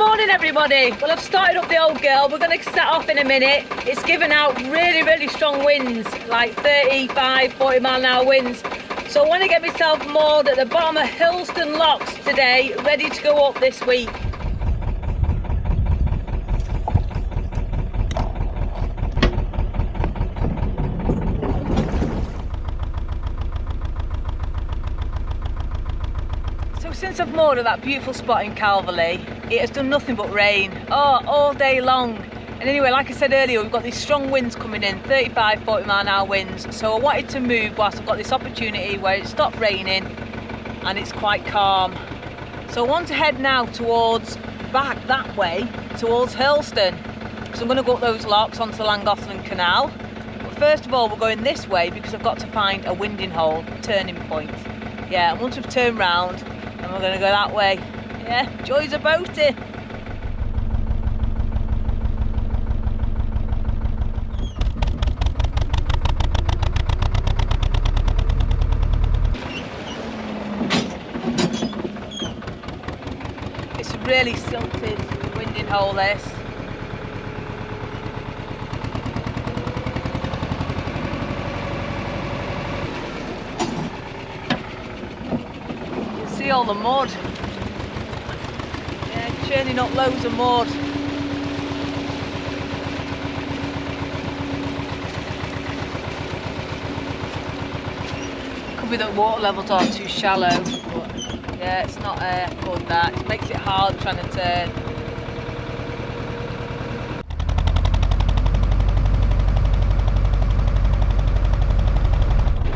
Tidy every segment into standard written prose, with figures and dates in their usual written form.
morning everybody. Well, I've started up the old girl. We're going to set off in a minute. It's given out really strong winds, like 35, 40 mile an hour winds. So I want to get myself moored at the bottom of Hurleston Locks today, ready to go up this week. Since I've moored at that beautiful spot in Calverley, it has done nothing but rain, all day long. And anyway, like I said earlier, we've got these strong winds coming in, 35, 40 mile an hour winds. So I wanted to move whilst I've got this opportunity where it stopped raining and it's quite calm. So I want to head now towards, back that way, towards Hurleston. Because I'm going to go up those locks onto the Llangollen Canal. But first of all, we're going this way because I've got to find a winding hole, turning point. Yeah, and once we've turned round, and we're going to go that way. Yeah, joys of boating. It's a really silted winding hole, this. See all the mud. Yeah, churning up loads of mud. Could be that water levels are too shallow, but yeah, it's not good that. It makes it hard trying to turn.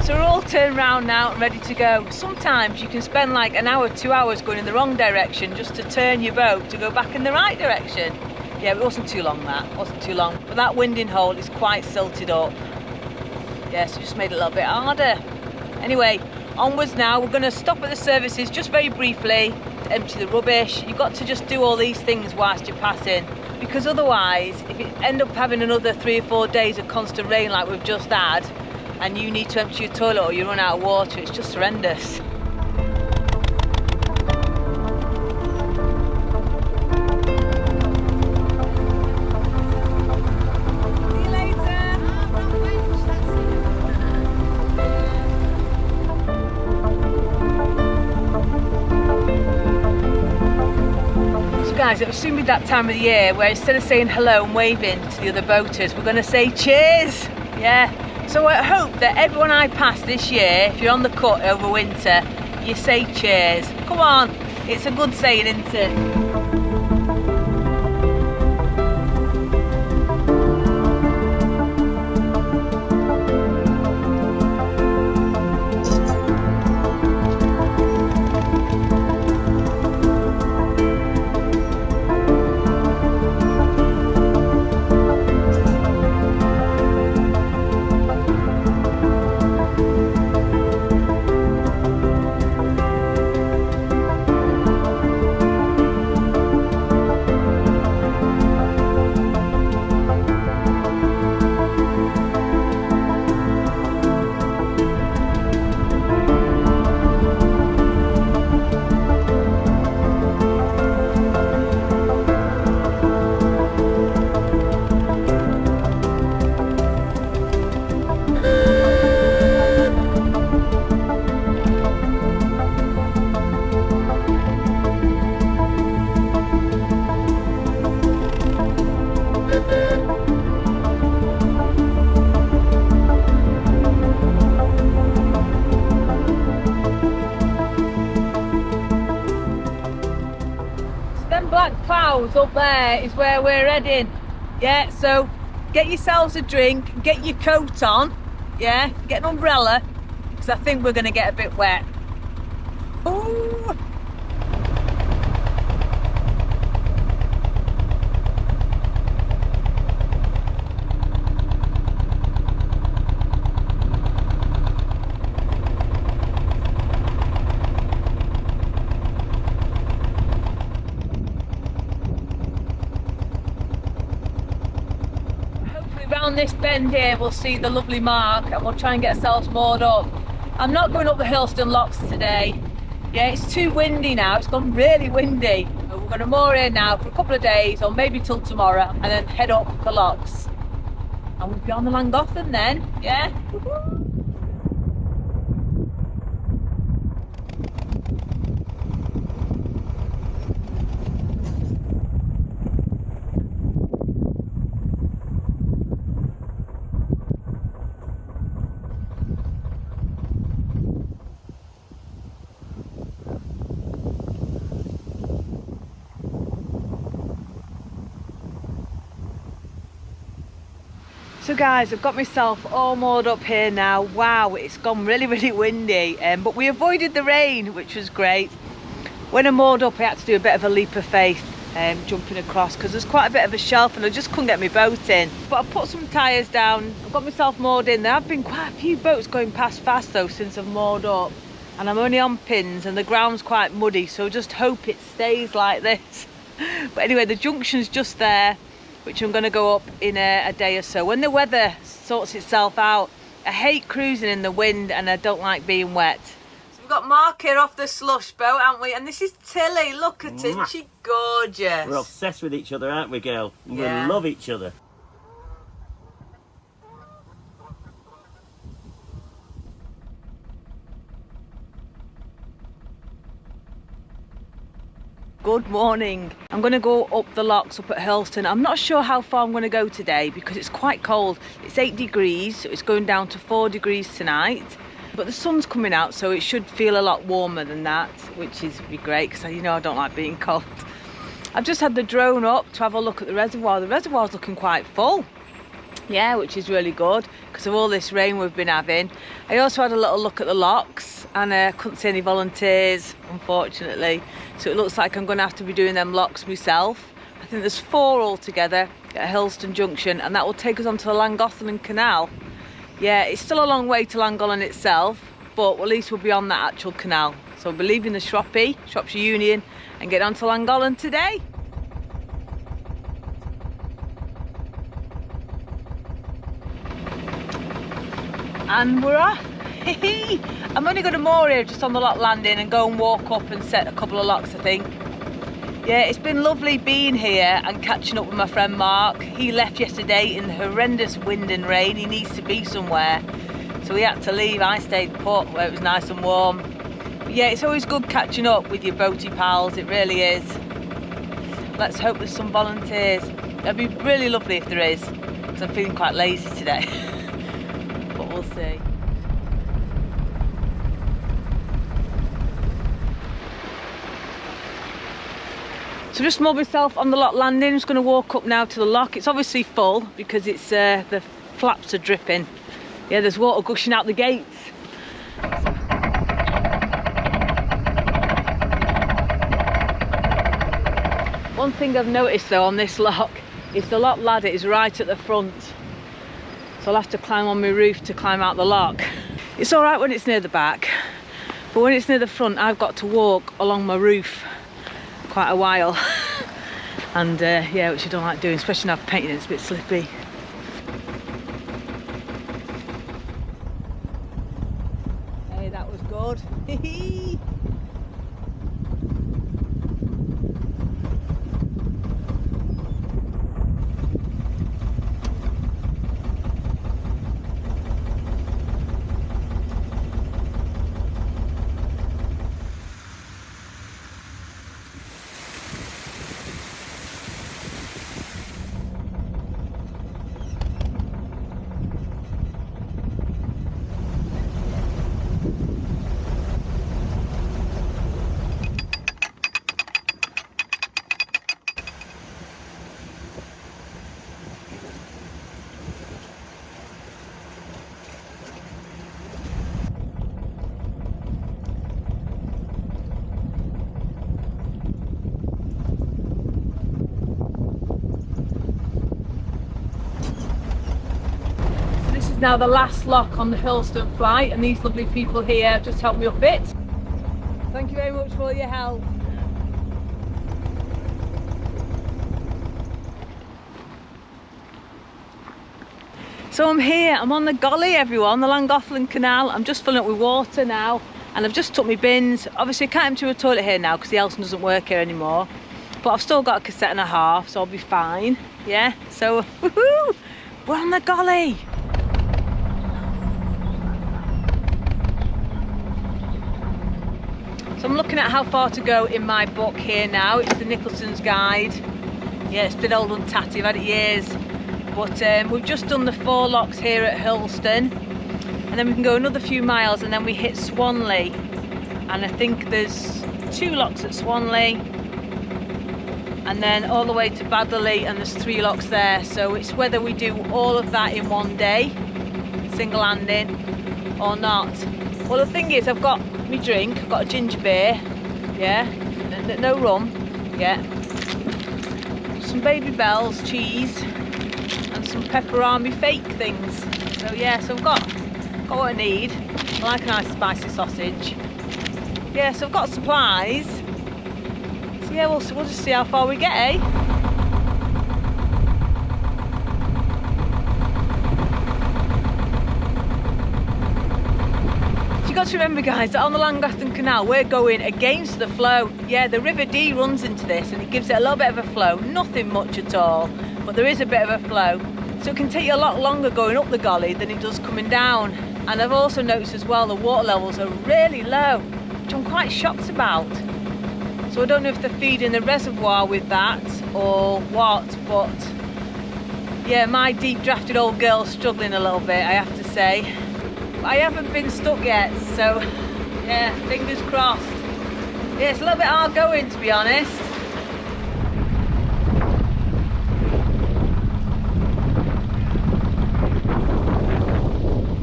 So we're all turned round now and ready to go. Sometimes you can spend like an hour, 2 hours going in the wrong direction just to turn your boat to go back in the right direction. Yeah, it wasn't too long that, wasn't too long. But that winding hole is quite silted up. Yeah, so just made it a little bit harder. Anyway, onwards now. We're going to stop at the services just very briefly to empty the rubbish. You've got to just do all these things whilst you're passing. Because otherwise, if you end up having another 3 or 4 days of constant rain like we've just had, and you need to empty your toilet or you run out of water, it's just horrendous. See you later. So guys, it will soon be that time of the year where instead of saying hello and waving to the other boaters, we're going to say cheers. Yeah. So I hope that everyone I pass this year, if you're on the cut over winter, you say cheers. Come on, it's a good saying, isn't it? Up there is where we're heading. Yeah, so get yourselves a drink, get your coat on, yeah, get an umbrella, because I think we're going to get a bit wet. Ooh. Round this bend here we'll see the lovely mark and we'll try and get ourselves moored up. I'm not going up the Hurleston Locks today. Yeah, it's too windy now. It's gone really windy. We're going to moor here now for a couple of days, or maybe till tomorrow, and then head up the locks. And we'll be on the Llangollen then, yeah? So guys, I've got myself all moored up here now. Wow, it's gone really, really windy, but we avoided the rain, which was great. When I moored up, I had to do a bit of a leap of faith, jumping across, because there's quite a bit of a shelf and I just couldn't get my boat in. But I've put some tyres down, I've got myself moored in. There have been quite a few boats going past fast though since I've moored up, and I'm only on pins and the ground's quite muddy, so just hope it stays like this. But anyway, the junction's just there, which I'm going to go up in a day or so when the weather sorts itself out. I hate cruising in the wind and I don't like being wet. So we've got Mark here off the slush boat, haven't we? And this is Tilly, look at her, isn't she gorgeous? We're obsessed with each other, aren't we, girl? Yeah. We love each other. Good morning. I'm going to go up the locks up at Hurleston. I'm not sure how far I'm going to go today because it's quite cold. It's 8 degrees, so it's going down to 4 degrees tonight. But the sun's coming out, so it should feel a lot warmer than that, which is be great because you know I don't like being cold. I've just had the drone up to have a look at the reservoir. The reservoir's looking quite full. Yeah, which is really good because of all this rain we've been having. I also had a little look at the locks and I couldn't see any volunteers, unfortunately. So it looks like I'm going to have to be doing them locks myself. I think there's 4 altogether at Hurleston Junction, and that will take us onto the Llangollen Canal. Yeah, it's still a long way to Llangollen itself, but at least we'll be on that actual canal. So we'll be leaving the Shropshire Union and get onto Llangollen today. And we're off. I'm only going to moor here just on the lock landing and go and walk up and set a couple of locks, I think. Yeah, it's been lovely being here and catching up with my friend Mark. He left yesterday in the horrendous wind and rain. He needs to be somewhere, so he had to leave. I stayed put where it was nice and warm. But yeah, it's always good catching up with your boaty pals, it really is. Let's hope there's some volunteers. It'd be really lovely if there is, because I'm feeling quite lazy today. But we'll see. So just moored myself on the lock landing. I'm just going to walk up now to the lock. It's obviously full because it's the flaps are dripping. Yeah, there's water gushing out the gates. One thing I've noticed though on this lock is the lock ladder is right at the front. So I'll have to climb on my roof to climb out the lock. It's all right when it's near the back, but when it's near the front, I've got to walk along my roof quite a while. And yeah, which I don't like doing, especially when I've painted it, it's a bit slippy. Hey, that was good. Now the last lock on the Hurleston flight, and these lovely people here have just helped me up it. Thank you very much for all your help. So I'm here, I'm on the Golly everyone, the Llangollen Canal. I'm just filling up with water now. and I've just took my bins. Obviously I can't empty a toilet here now because the Hurleston doesn't work here anymore, but I've still got a cassette and a half, so I'll be fine. Yeah, so woohoo, we're on the golly. So I'm looking at how far to go in my book here now. It's the Nicholson's Guide. Yeah, it's been old and tatty, I've had it years. But we've just done the 4 locks here at Hurleston, and then we can go another few miles and then we hit Swanley. And I think there's 2 locks at Swanley, and then all the way to Badderley, and there's 3 locks there. So it's whether we do all of that in one day, single-handed, or not. Well, the thing is, I've got my drink, I've got a ginger beer, yeah, no rum, yeah, some Baby Bells, cheese, and some pepperami fake things. So yeah, so I've got what I need. I like a nice spicy sausage. Yeah, so I've got supplies. So yeah, we'll just see how far we get, eh? You've got to remember, guys, that on the Llangollen Canal we're going against the flow. Yeah, the River Dee runs into this and it gives it a little bit of a flow. Nothing much at all, but there is a bit of a flow. So it can take you a lot longer going up the gully than it does coming down. And I've also noticed as well the water levels are really low, which I'm quite shocked about. So I don't know if they're feeding the reservoir with that or what, but yeah, my deep drafted old girl's struggling a little bit, I have to say. I haven't been stuck yet, so yeah, fingers crossed. Yeah, it's a little bit hard going, to be honest.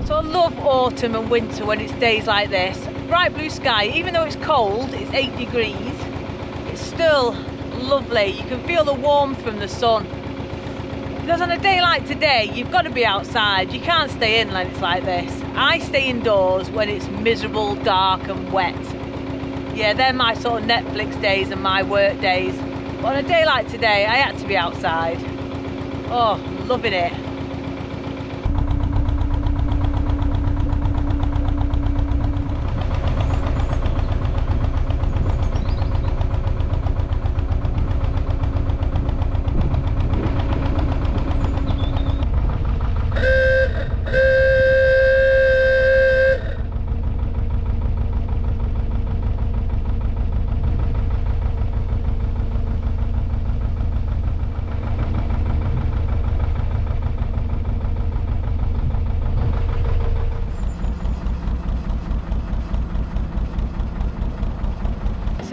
So I love autumn and winter when it's days like this. Bright blue sky, even though it's cold, it's 8 degrees, it's still lovely. You can feel the warmth from the sun. Because on a day like today, you've got to be outside. You can't stay in when it's like this. I stay indoors when it's miserable, dark and wet. Yeah, they're my sort of Netflix days and my work days. But on a day like today, I had to be outside. Oh, loving it.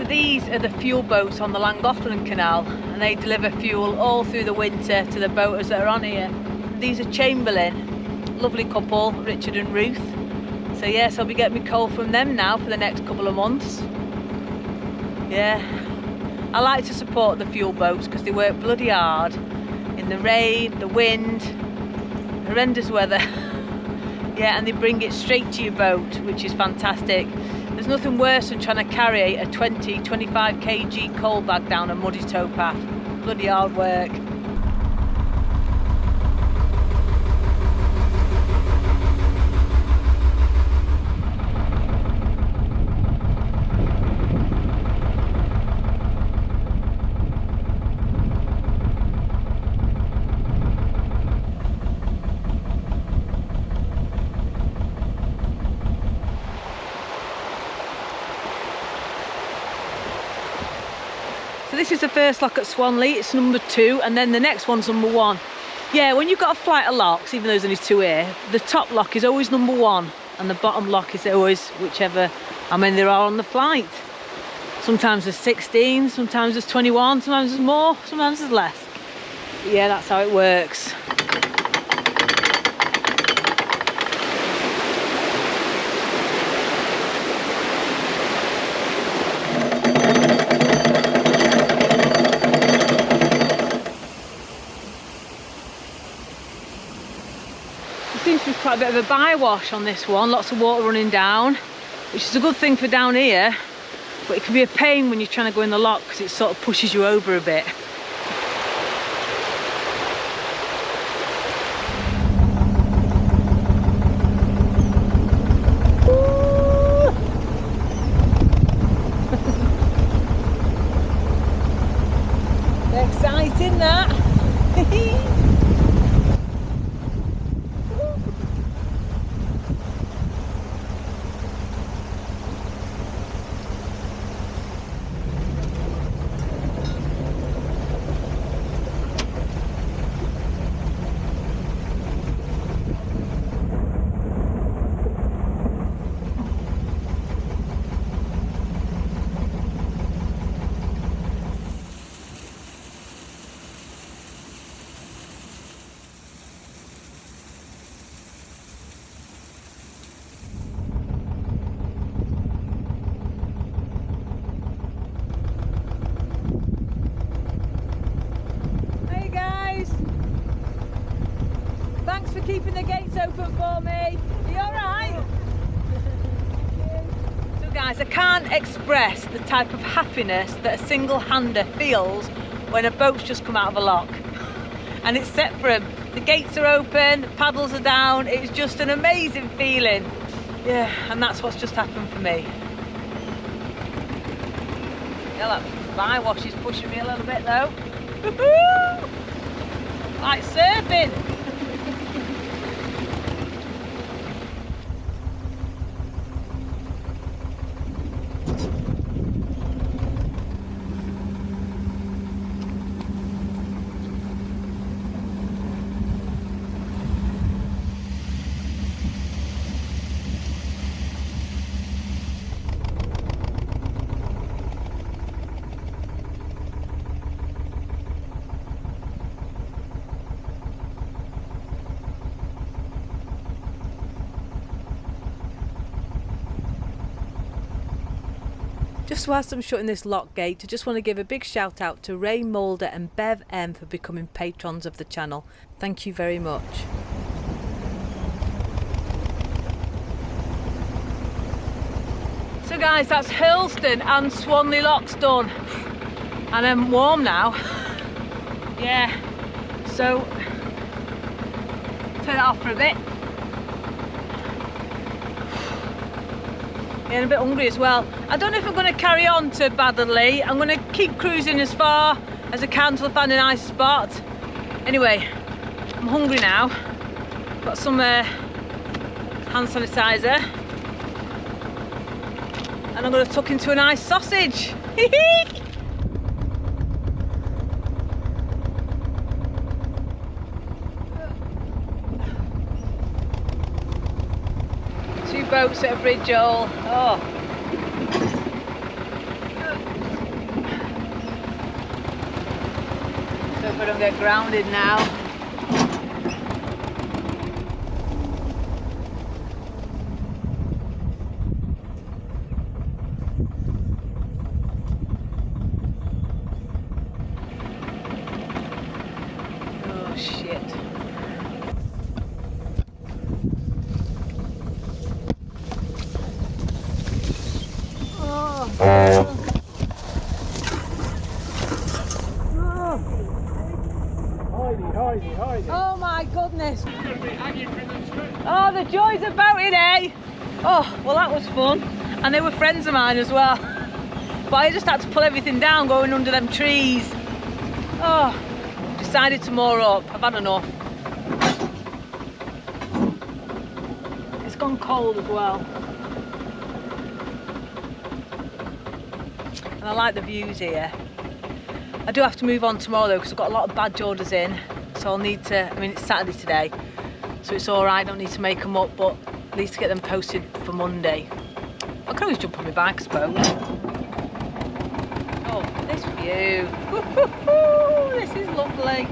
These are the fuel boats on the Llangollen Canal, and they deliver fuel all through the winter to the boaters that are on here. These are Chamberlain, lovely couple, Richard and Ruth. So yes, I'll be getting my coal from them now for the next couple of months. Yeah, I like to support the fuel boats because they work bloody hard in the rain, the wind, horrendous weather. Yeah, and they bring it straight to your boat, which is fantastic. There's nothing worse than trying to carry a 20-25 kg coal bag down a muddy towpath. Bloody hard work. So this is the first lock at Swanley, it's number 2, and then the next one's number 1. Yeah, when you've got a flight of locks, even though there's only 2 here, the top lock is always number 1, and the bottom lock is always whichever, how many there are on the flight. Sometimes there's 16, sometimes there's 21, sometimes there's more, sometimes there's less. But yeah, that's how it works. Seems to be quite a bit of a bywash on this one, lots of water running down, which is a good thing for down here, but it can be a pain when you're trying to go in the lock because it sort of pushes you over a bit. Ooh. exciting that. Thanks for keeping the gates open for me. Are you alright? So guys, I can't express the type of happiness that a single-hander feels when a boat's just come out of a lock and it's set for him. The gates are open, the paddles are down, it's just an amazing feeling. Yeah, and that's what's just happened for me. Yeah, that my wash is pushing me a little bit though. Like surfing. Just whilst I'm shutting this lock gate, I just want to give a big shout out to Ray Moulder and Bev M for becoming patrons of the channel. Thank you very much. So guys, that's Hurleston and Swanley locks done. And I'm warm now. Yeah. So, turn it off for a bit. Yeah, and a bit hungry as well. I don't know if I'm going to carry on to Badderley. I'm going to keep cruising as far as I can until I find a nice spot. Anyway, I'm hungry now. Got some hand sanitizer. And I'm going to tuck into a nice sausage. Two boats at a bridge all. Oh. So if I don't get grounded now. Oh shit. Heidi. Oh my goodness. Oh, the joys of boating, eh? Oh, well that was fun. And they were friends of mine as well. But I just had to pull everything down going under them trees. Oh, decided to moor up. I've had enough. It's gone cold as well. And I like the views here. I do have to move on tomorrow though because I've got a lot of badge orders in. So I'll need to, I mean it's Saturday today, so it's alright, don't need to make them up, but at least to get them posted for Monday. I can always jump on my bike, I suppose. Oh, this view. This is lovely.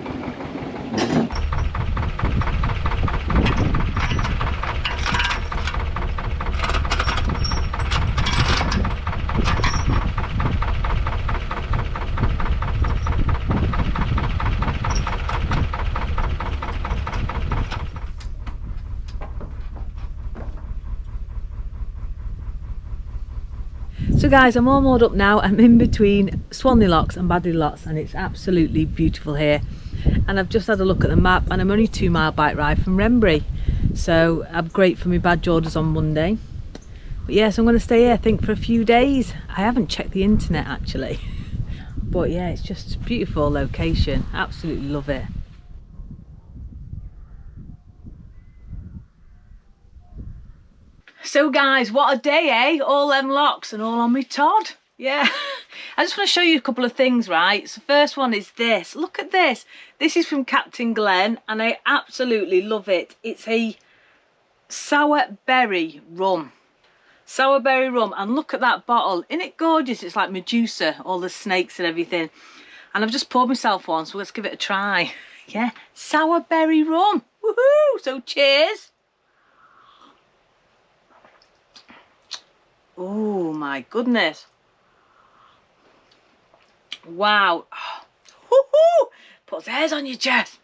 So guys, I'm all moored up now. I'm in between Swanley Locks and Badderley Locks and it's absolutely beautiful here. And I've just had a look at the map and I'm only 2 mile bike ride from Wrenbury. So I'm great for my badge orders on Monday. But yes, I'm going to stay here I think for a few days. I haven't checked the internet actually. But yeah, it's just a beautiful location. Absolutely love it. So guys, what a day, eh? All them locks and all on me Todd. Yeah. I just want to show you a couple of things, right? So first one is this. Look at this. This is from Captain Glen and I absolutely love it. It's a sour berry rum. Sour berry rum, and look at that bottle. Isn't it gorgeous? It's like Medusa, all the snakes and everything. And I've just poured myself one, so let's give it a try. Yeah, sour berry rum. Woohoo! So cheers. Oh my goodness. Wow. Woohoo! Puts hairs on your chest.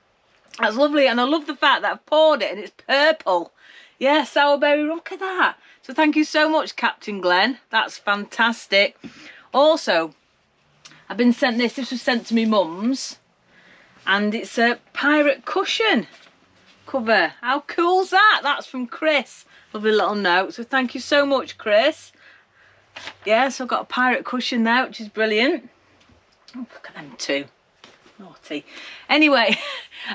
That's lovely, and I love the fact that I've poured it and it's purple. Yeah, sour berry rum, look at that. So thank you so much, Captain Glen. That's fantastic. Also, I've been sent this. This was sent to me mum's. And it's a pirate cushion cover. How cool's that? That's from Chris. Lovely little note. So thank you so much, Chris. Yeah, so I've got a pirate cushion there, which is brilliant. Oh, look at them two. Naughty. Anyway,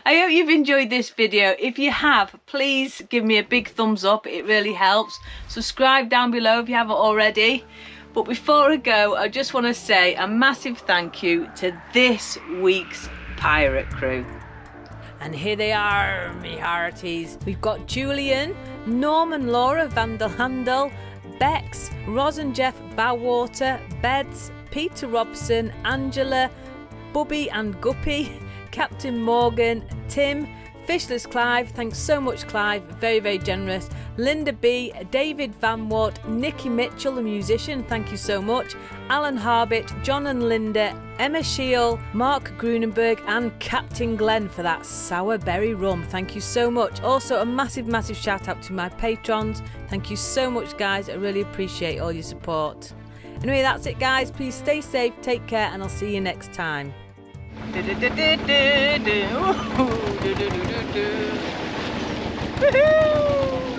I hope you've enjoyed this video. If you have, please give me a big thumbs up. It really helps. Subscribe down below if you haven't already. But before I go, I just want to say a massive thank you to this week's pirate crew. And here they are, me hearties. We've got Julian, Norman Laura Vanderhandel, Bex, Ros and Jeff Bowater, Beds, Peter Robson, Angela, Bubby and Guppy, Captain Morgan, Tim, Fishless Clive, thanks so much Clive, very, very generous, Linda B, David Van Wart, Nikki Mitchell, the musician, thank you so much, Alan Harbit, John and Linda, Emma Scheel, Mark Grunenberg and Captain Glen for that sour berry rum, thank you so much. Also a massive, massive shout out to my patrons, thank you so much guys, I really appreciate all your support. Anyway, that's it guys, please stay safe, take care and I'll see you next time. Woohoo!